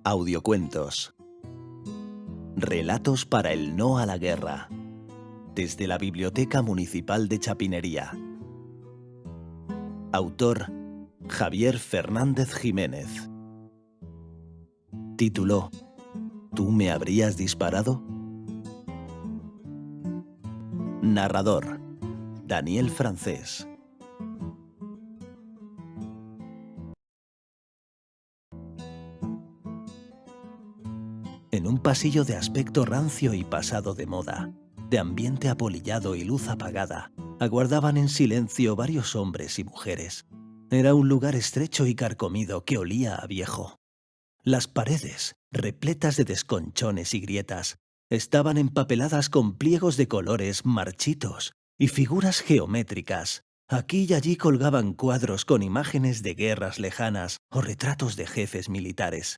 Audiocuentos. Relatos para el no a la guerra. Desde la Biblioteca Municipal de Chapinería. Autor: Javier Fernández Jiménez. Título: ¿Tú me habrías disparado? Narrador: Daniel Francés. En un pasillo de aspecto rancio y pasado de moda, de ambiente apolillado y luz apagada, aguardaban en silencio varios hombres y mujeres. Era un lugar estrecho y carcomido que olía a viejo. Las paredes, repletas de desconchones y grietas, estaban empapeladas con pliegos de colores marchitos y figuras geométricas. Aquí y allí colgaban cuadros con imágenes de guerras lejanas o retratos de jefes militares.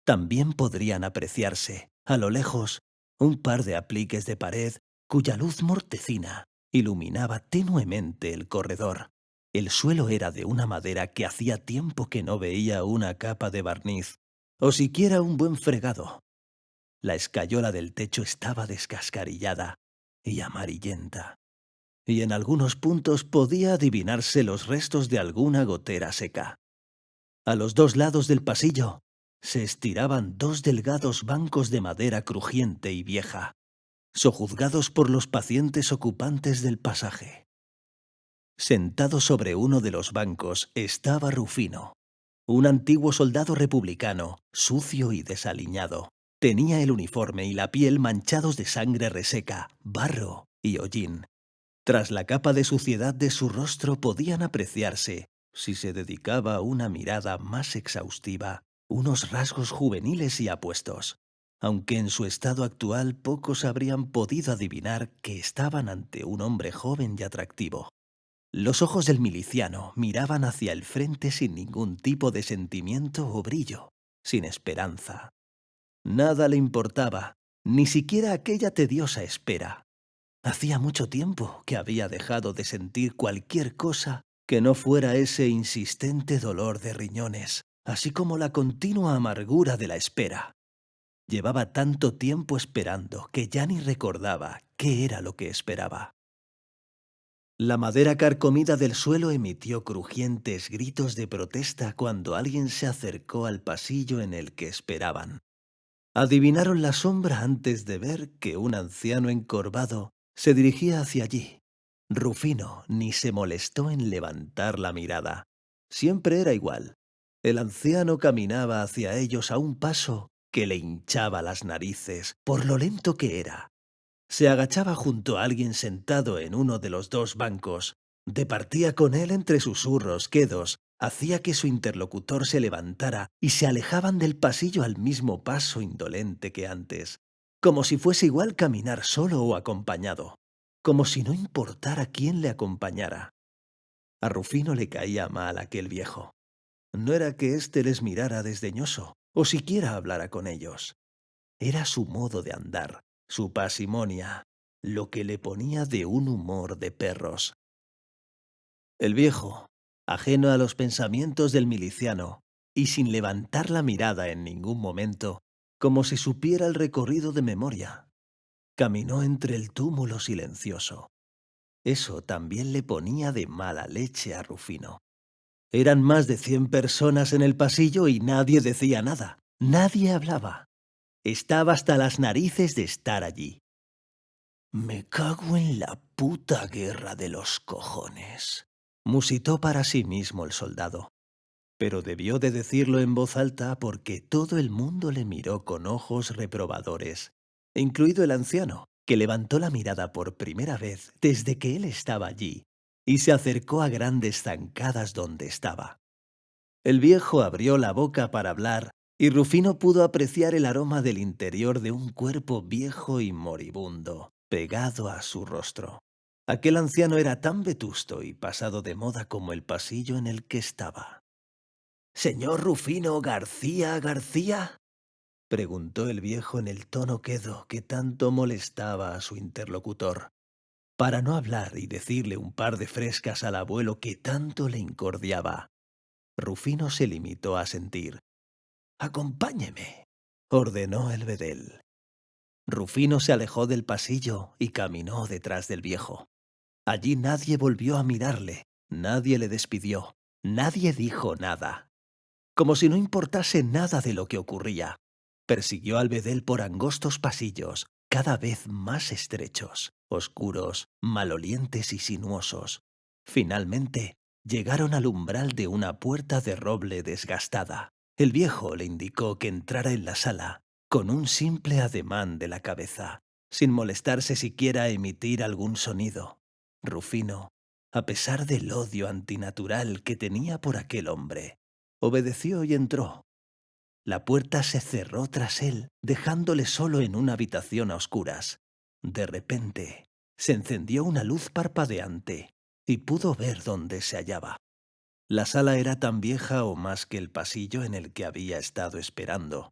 También podrían apreciarse, a lo lejos, un par de apliques de pared cuya luz mortecina iluminaba tenuemente el corredor. El suelo era de una madera que hacía tiempo que no veía una capa de barniz, o siquiera un buen fregado. La escayola del techo estaba descascarillada y amarillenta, y en algunos puntos podía adivinarse los restos de alguna gotera seca. A los dos lados del pasillo se estiraban dos delgados bancos de madera crujiente y vieja, sojuzgados por los pacientes ocupantes del pasaje. Sentado sobre uno de los bancos estaba Rufino, un antiguo soldado republicano, sucio y desaliñado. Tenía el uniforme y la piel manchados de sangre reseca, barro y hollín. Tras la capa de suciedad de su rostro podían apreciarse, si se dedicaba una mirada más exhaustiva, unos rasgos juveniles y apuestos, aunque en su estado actual pocos habrían podido adivinar que estaban ante un hombre joven y atractivo. Los ojos del miliciano miraban hacia el frente sin ningún tipo de sentimiento o brillo, sin esperanza. Nada le importaba, ni siquiera aquella tediosa espera. Hacía mucho tiempo que había dejado de sentir cualquier cosa que no fuera ese insistente dolor de riñones, así como la continua amargura de la espera. Llevaba tanto tiempo esperando que ya ni recordaba qué era lo que esperaba. La madera carcomida del suelo emitió crujientes gritos de protesta cuando alguien se acercó al pasillo en el que esperaban. Adivinaron la sombra antes de ver que un anciano encorvado se dirigía hacia allí. Rufino ni se molestó en levantar la mirada. Siempre era igual. El anciano caminaba hacia ellos a un paso que le hinchaba las narices por lo lento que era. Se agachaba junto a alguien sentado en uno de los dos bancos. Departía con él entre susurros quedos, hacía que su interlocutor se levantara y se alejaban del pasillo al mismo paso indolente que antes, como si fuese igual caminar solo o acompañado, como si no importara quién le acompañara. A Rufino le caía mal aquel viejo. No era que éste les mirara desdeñoso, o siquiera hablara con ellos. Era su modo de andar, su parsimonia, lo que le ponía de un humor de perros. El viejo, ajeno a los pensamientos del miliciano, y sin levantar la mirada en ningún momento, como si supiera el recorrido de memoria, caminó entre el túmulo silencioso. Eso también le ponía de mala leche a Rufino. Eran más de 100 personas en el pasillo y nadie decía nada, nadie hablaba. Estaba hasta las narices de estar allí. «Me cago en la puta guerra de los cojones», musitó para sí mismo el soldado. Pero debió de decirlo en voz alta porque todo el mundo le miró con ojos reprobadores, incluido el anciano, que levantó la mirada por primera vez desde que él estaba allí y se acercó a grandes zancadas donde estaba. El viejo abrió la boca para hablar y Rufino pudo apreciar el aroma del interior de un cuerpo viejo y moribundo, pegado a su rostro. Aquel anciano era tan vetusto y pasado de moda como el pasillo en el que estaba. «¿Señor Rufino García García?», preguntó el viejo en el tono quedo que tanto molestaba a su interlocutor, para no hablar y decirle un par de frescas al abuelo que tanto le incordiaba. Rufino se limitó a sentir. «Acompáñeme», ordenó el bedel. Rufino se alejó del pasillo y caminó detrás del viejo. Allí nadie volvió a mirarle, nadie le despidió, nadie dijo nada. Como si no importase nada de lo que ocurría, persiguió al bedel por angostos pasillos, cada vez más estrechos, oscuros, malolientes y sinuosos. Finalmente, llegaron al umbral de una puerta de roble desgastada. El viejo le indicó que entrara en la sala, con un simple ademán de la cabeza, sin molestarse siquiera a emitir algún sonido. Rufino, a pesar del odio antinatural que tenía por aquel hombre, obedeció y entró. La puerta se cerró tras él, dejándole solo en una habitación a oscuras. De repente, se encendió una luz parpadeante y pudo ver dónde se hallaba. La sala era tan vieja o más que el pasillo en el que había estado esperando.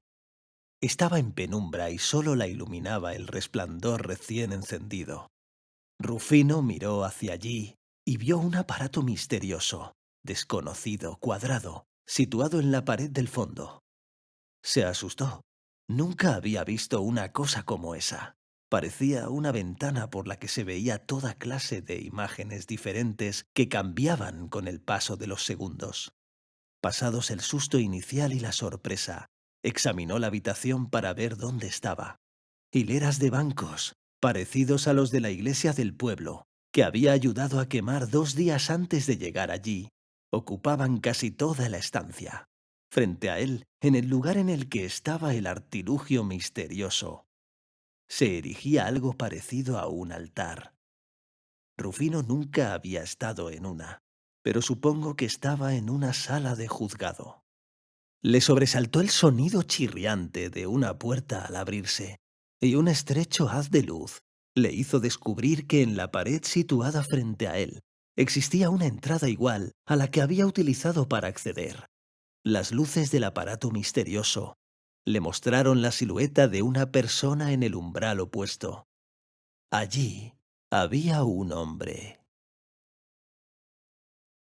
Estaba en penumbra y solo la iluminaba el resplandor recién encendido. Rufino miró hacia allí y vio un aparato misterioso, desconocido, cuadrado, situado en la pared del fondo. Se asustó. Nunca había visto una cosa como esa. Parecía una ventana por la que se veía toda clase de imágenes diferentes que cambiaban con el paso de los segundos. Pasados el susto inicial y la sorpresa, examinó la habitación para ver dónde estaba. Hileras de bancos, parecidos a los de la iglesia del pueblo, que había ayudado a quemar 2 días antes de llegar allí, ocupaban casi toda la estancia. Frente a él, en el lugar en el que estaba el artilugio misterioso, se erigía algo parecido a un altar. Rufino nunca había estado en una, pero supongo que estaba en una sala de juzgado. Le sobresaltó el sonido chirriante de una puerta al abrirse, y un estrecho haz de luz le hizo descubrir que en la pared situada frente a él existía una entrada igual a la que había utilizado para acceder. Las luces del aparato misterioso le mostraron la silueta de una persona en el umbral opuesto. Allí había un hombre.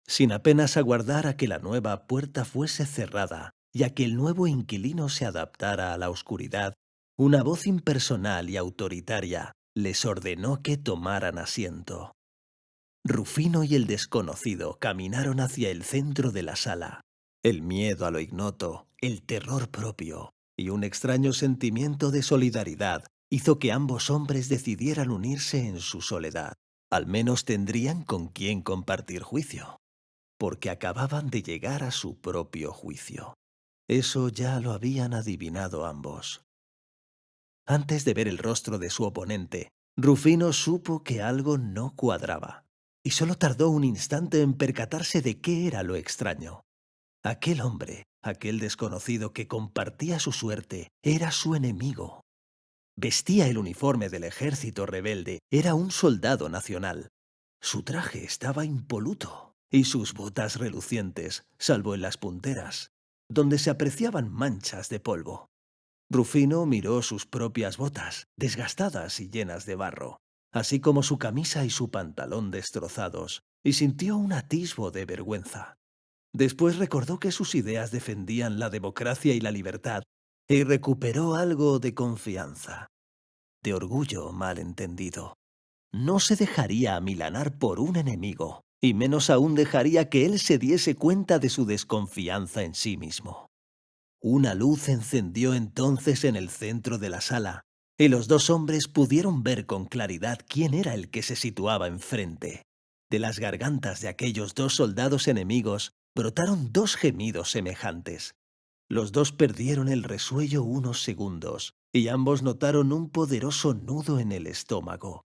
Sin apenas aguardar a que la nueva puerta fuese cerrada y a que el nuevo inquilino se adaptara a la oscuridad, una voz impersonal y autoritaria les ordenó que tomaran asiento. Rufino y el desconocido caminaron hacia el centro de la sala. El miedo a lo ignoto, el terror propio y un extraño sentimiento de solidaridad hizo que ambos hombres decidieran unirse en su soledad. Al menos tendrían con quién compartir juicio, porque acababan de llegar a su propio juicio. Eso ya lo habían adivinado ambos. Antes de ver el rostro de su oponente, Rufino supo que algo no cuadraba, y solo tardó un instante en percatarse de qué era lo extraño. Aquel hombre, aquel desconocido que compartía su suerte, era su enemigo. Vestía el uniforme del ejército rebelde, era un soldado nacional. Su traje estaba impoluto y sus botas relucientes, salvo en las punteras, donde se apreciaban manchas de polvo. Rufino miró sus propias botas, desgastadas y llenas de barro, así como su camisa y su pantalón destrozados, y sintió un atisbo de vergüenza. Después recordó que sus ideas defendían la democracia y la libertad, y recuperó algo de confianza, de orgullo mal entendido. No se dejaría amilanar por un enemigo, y menos aún dejaría que él se diese cuenta de su desconfianza en sí mismo. Una luz encendió entonces en el centro de la sala, y los dos hombres pudieron ver con claridad quién era el que se situaba enfrente. De las gargantas de aquellos dos soldados enemigos brotaron dos gemidos semejantes. Los dos perdieron el resuello unos segundos, y ambos notaron un poderoso nudo en el estómago,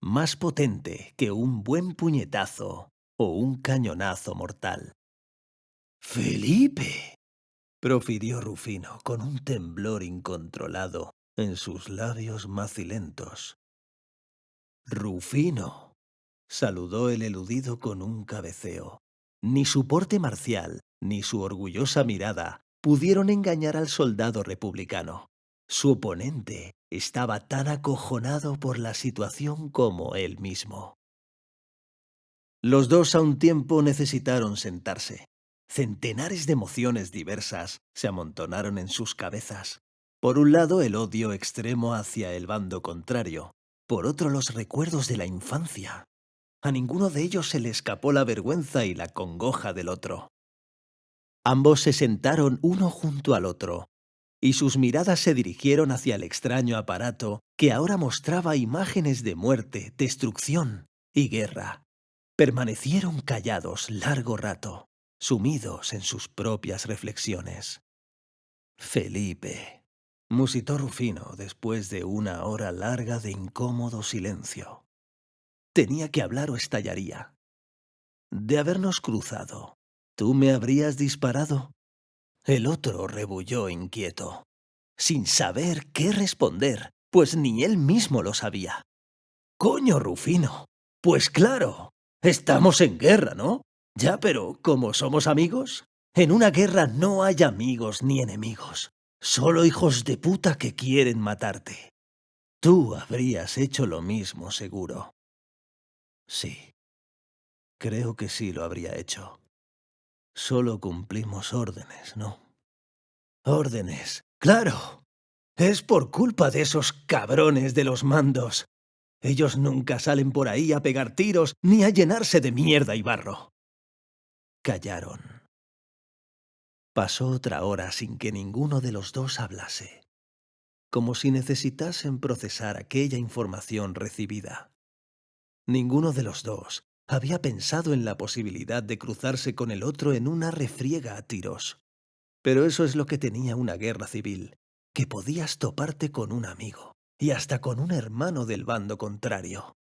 más potente que un buen puñetazo o un cañonazo mortal. ¡Felipe!, profirió Rufino con un temblor incontrolado en sus labios macilentos. «Rufino», saludó el eludido con un cabeceo. Ni su porte marcial, ni su orgullosa mirada pudieron engañar al soldado republicano. Su oponente estaba tan acojonado por la situación como él mismo. Los dos a un tiempo necesitaron sentarse. Centenares de emociones diversas se amontonaron en sus cabezas. Por un lado, el odio extremo hacia el bando contrario. Por otro, los recuerdos de la infancia. A ninguno de ellos se le escapó la vergüenza y la congoja del otro. Ambos se sentaron uno junto al otro, y sus miradas se dirigieron hacia el extraño aparato que ahora mostraba imágenes de muerte, destrucción y guerra. Permanecieron callados largo rato, sumidos en sus propias reflexiones. Felipe, musitó Rufino después de una hora larga de incómodo silencio. Tenía que hablar o estallaría. De habernos cruzado, ¿tú me habrías disparado? El otro rebulló inquieto, sin saber qué responder, pues ni él mismo lo sabía. ¡Coño, Rufino! Pues claro, estamos en guerra, ¿no? Ya, pero ¿cómo somos amigos? En una guerra no hay amigos ni enemigos, solo hijos de puta que quieren matarte. Tú habrías hecho lo mismo, seguro. Sí, creo que sí lo habría hecho. Solo cumplimos órdenes, ¿no? Órdenes, claro. Es por culpa de esos cabrones de los mandos. Ellos nunca salen por ahí a pegar tiros ni a llenarse de mierda y barro. Callaron. Pasó otra hora sin que ninguno de los dos hablase, como si necesitasen procesar aquella información recibida. Ninguno de los dos había pensado en la posibilidad de cruzarse con el otro en una refriega a tiros. Pero eso es lo que tenía una guerra civil, que podías toparte con un amigo y hasta con un hermano del bando contrario.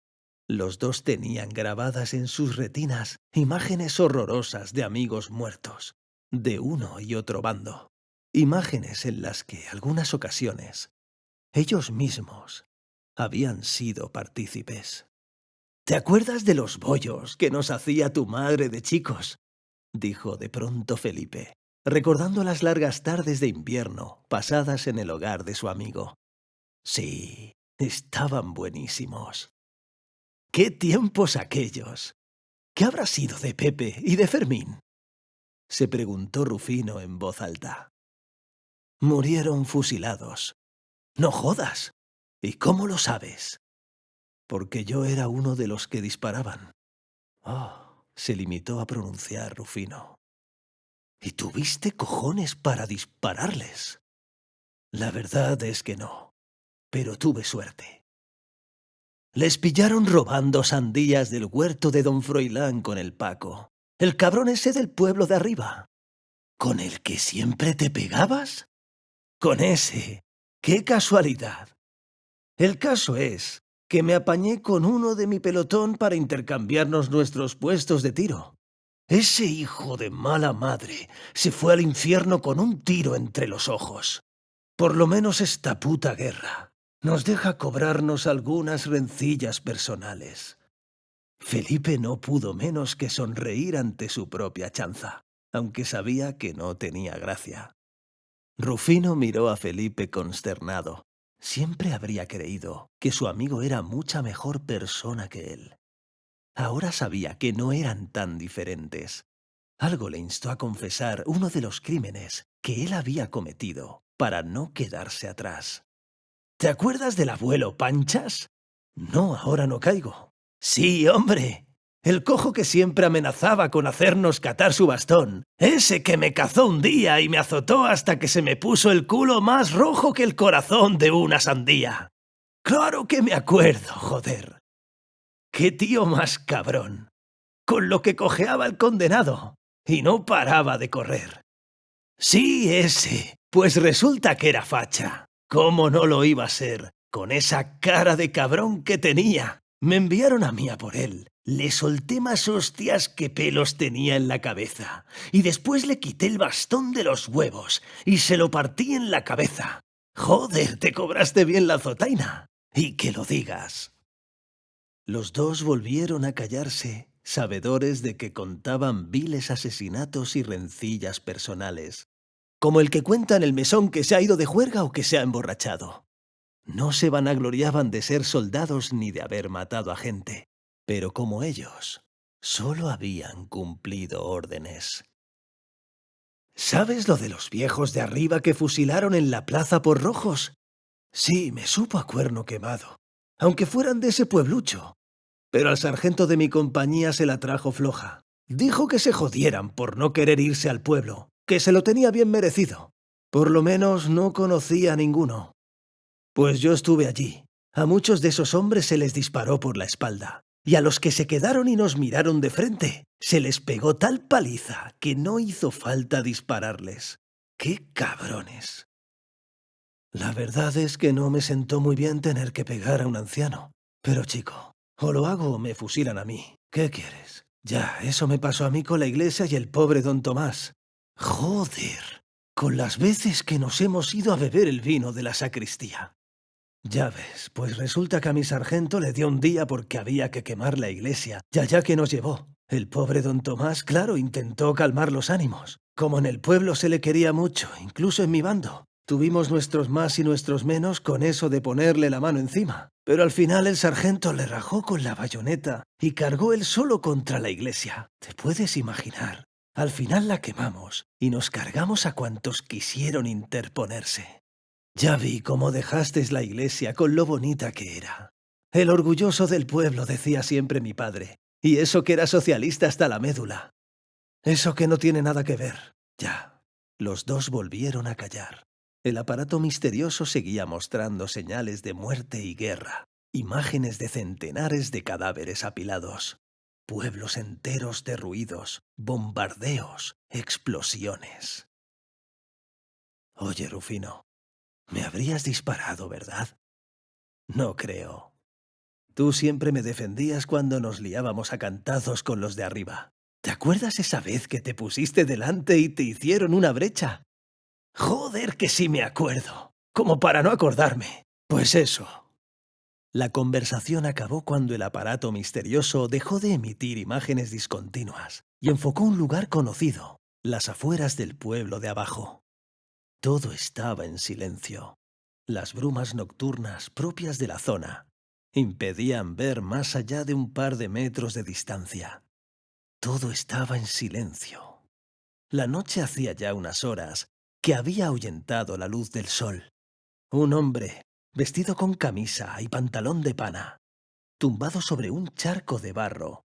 Los dos tenían grabadas en sus retinas imágenes horrorosas de amigos muertos, de uno y otro bando. Imágenes en las que, algunas ocasiones, ellos mismos habían sido partícipes. ¿Te acuerdas de los bollos que nos hacía tu madre de chicos?, dijo de pronto Felipe, recordando las largas tardes de invierno pasadas en el hogar de su amigo. Sí, estaban buenísimos. ¡Qué tiempos aquellos! ¿Qué habrá sido de Pepe y de Fermín?, se preguntó Rufino en voz alta. Murieron fusilados. ¡No jodas! ¿Y cómo lo sabes? Porque yo era uno de los que disparaban. Oh, se limitó a pronunciar Rufino. ¿Y tuviste cojones para dispararles? La verdad es que no, pero tuve suerte. Les pillaron robando sandías del huerto de don Froilán con el Paco, el cabrón ese del pueblo de arriba. ¿Con el que siempre te pegabas? Con ese. ¡Qué casualidad! El caso es que me apañé con uno de mi pelotón para intercambiarnos nuestros puestos de tiro. Ese hijo de mala madre se fue al infierno con un tiro entre los ojos. Por lo menos esta puta guerra nos deja cobrarnos algunas rencillas personales. Felipe no pudo menos que sonreír ante su propia chanza, aunque sabía que no tenía gracia. Rufino miró a Felipe consternado. Siempre habría creído que su amigo era mucha mejor persona que él. Ahora sabía que no eran tan diferentes. Algo le instó a confesar uno de los crímenes que él había cometido para no quedarse atrás. ¿Te acuerdas del abuelo Panchas? No, ahora no caigo. Sí, hombre. El cojo que siempre amenazaba con hacernos catar su bastón. Ese que me cazó un día y me azotó hasta que se me puso el culo más rojo que el corazón de una sandía. Claro que me acuerdo, joder. ¡Qué tío más cabrón! Con lo que cojeaba el condenado. Y no paraba de correr. Sí, ese. Pues resulta que era facha. ¿Cómo no lo iba a ser? Con esa cara de cabrón que tenía. Me enviaron a mí a por él. Le solté más hostias que pelos tenía en la cabeza. Y después le quité el bastón de los huevos y se lo partí en la cabeza. Joder, te cobraste bien la azotaina. Y que lo digas. Los dos volvieron a callarse, sabedores de que contaban viles asesinatos y rencillas personales, como el que cuenta en el mesón que se ha ido de juerga o que se ha emborrachado. No se vanagloriaban de ser soldados ni de haber matado a gente, pero como ellos, solo habían cumplido órdenes. ¿Sabes lo de los viejos de arriba que fusilaron en la plaza por rojos? Sí, me supo a cuerno quemado, aunque fueran de ese pueblucho. Pero al sargento de mi compañía se la trajo floja. Dijo que se jodieran por no querer irse al pueblo, que se lo tenía bien merecido. Por lo menos no conocía a ninguno. Pues yo estuve allí. A muchos de esos hombres se les disparó por la espalda. Y a los que se quedaron y nos miraron de frente, se les pegó tal paliza que no hizo falta dispararles. ¡Qué cabrones! La verdad es que no me sentó muy bien tener que pegar a un anciano. Pero chico, o lo hago o me fusilan a mí. ¿Qué quieres? Ya, eso me pasó a mí con la iglesia y el pobre don Tomás. Joder, con las veces que nos hemos ido a beber el vino de la sacristía. Ya ves, pues resulta que a mi sargento le dio un día porque había que quemar la iglesia, y allá que nos llevó. El pobre don Tomás, claro, intentó calmar los ánimos. Como en el pueblo se le quería mucho, incluso en mi bando. Tuvimos nuestros más y nuestros menos con eso de ponerle la mano encima. Pero al final el sargento le rajó con la bayoneta y cargó él solo contra la iglesia. ¿Te puedes imaginar? Al final la quemamos y nos cargamos a cuantos quisieron interponerse. Ya vi cómo dejasteis la iglesia con lo bonita que era. El orgulloso del pueblo, decía siempre mi padre. Y eso que era socialista hasta la médula. Eso que no tiene nada que ver. Ya. Los dos volvieron a callar. El aparato misterioso seguía mostrando señales de muerte y guerra. Imágenes de centenares de cadáveres apilados. Pueblos enteros derruidos. Bombardeos. Explosiones. Oye, Rufino. Me habrías disparado, ¿verdad? No creo. Tú siempre me defendías cuando nos liábamos a cantazos con los de arriba. ¿Te acuerdas esa vez que te pusiste delante y te hicieron una brecha? Joder, que sí me acuerdo. Como para no acordarme. Pues eso. La conversación acabó cuando el aparato misterioso dejó de emitir imágenes discontinuas y enfocó un lugar conocido, las afueras del pueblo de abajo. Todo estaba en silencio. Las brumas nocturnas propias de la zona impedían ver más allá de un par de metros de distancia. Todo estaba en silencio. La noche hacía ya unas horas que había ahuyentado la luz del sol. Un hombre, vestido con camisa y pantalón de pana, tumbado sobre un charco de barro,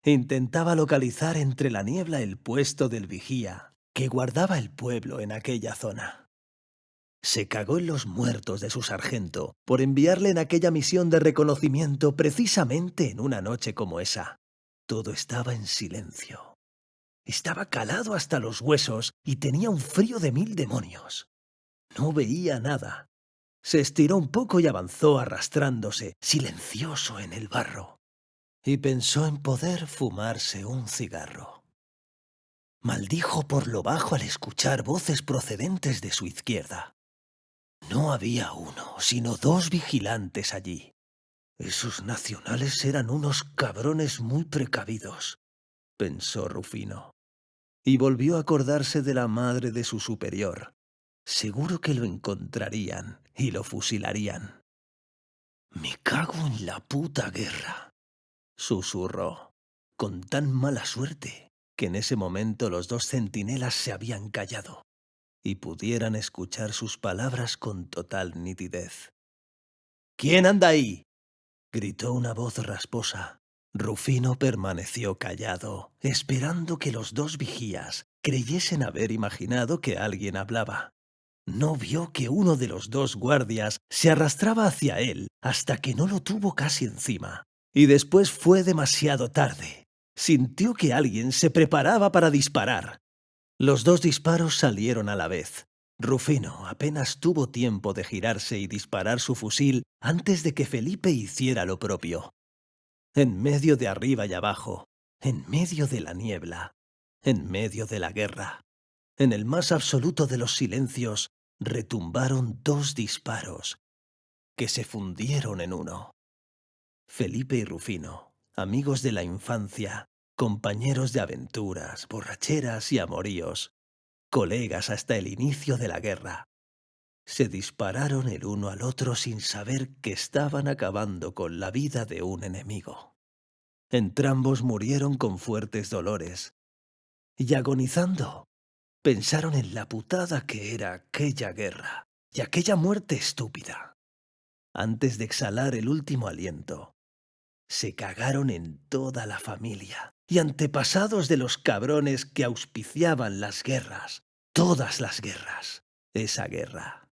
intentaba localizar entre la niebla el puesto del vigía que guardaba el pueblo en aquella zona. Se cagó en los muertos de su sargento por enviarle en aquella misión de reconocimiento precisamente en una noche como esa. Todo estaba en silencio. Estaba calado hasta los huesos y tenía un frío de 1000 demonios. No veía nada. Se estiró un poco y avanzó arrastrándose, silencioso en el barro. Y pensó en poder fumarse un cigarro. Maldijo por lo bajo al escuchar voces procedentes de su izquierda. No había uno, sino 2 vigilantes allí. Esos nacionales eran unos cabrones muy precavidos, pensó Rufino. Y volvió a acordarse de la madre de su superior. Seguro que lo encontrarían y lo fusilarían. «Me cago en la puta guerra», susurró, con tan mala suerte que en ese momento los 2 centinelas se habían callado y pudieran escuchar sus palabras con total nitidez. «¿Quién anda ahí?», gritó una voz rasposa. Rufino permaneció callado, esperando que los 2 vigías creyesen haber imaginado que alguien hablaba. No vio que uno de los 2 guardias se arrastraba hacia él hasta que no lo tuvo casi encima. Y después fue demasiado tarde. Sintió que alguien se preparaba para disparar. Los 2 disparos salieron a la vez. Rufino apenas tuvo tiempo de girarse y disparar su fusil antes de que Felipe hiciera lo propio. En medio de arriba y abajo, en medio de la niebla, en medio de la guerra, en el más absoluto de los silencios, retumbaron 2 disparos que se fundieron en uno. Felipe y Rufino, amigos de la infancia, compañeros de aventuras, borracheras y amoríos, colegas hasta el inicio de la guerra, se dispararon el uno al otro sin saber que estaban acabando con la vida de un enemigo. Entrambos murieron con fuertes dolores y agonizando, Pensaron en la putada que era aquella guerra y aquella muerte estúpida. Antes de exhalar el último aliento, se cagaron en toda la familia y antepasados de los cabrones que auspiciaban las guerras, todas las guerras, esa guerra.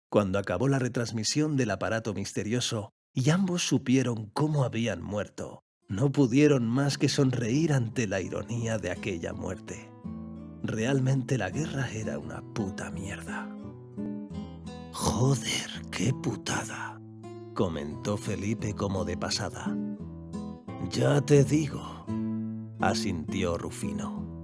Cuando acabó la retransmisión del aparato misterioso y ambos supieron cómo habían muerto, no pudieron más que sonreír ante la ironía de aquella muerte. Realmente la guerra era una puta mierda. «Joder, qué putada», comentó Felipe como de pasada. «Ya te digo», asintió Rufino.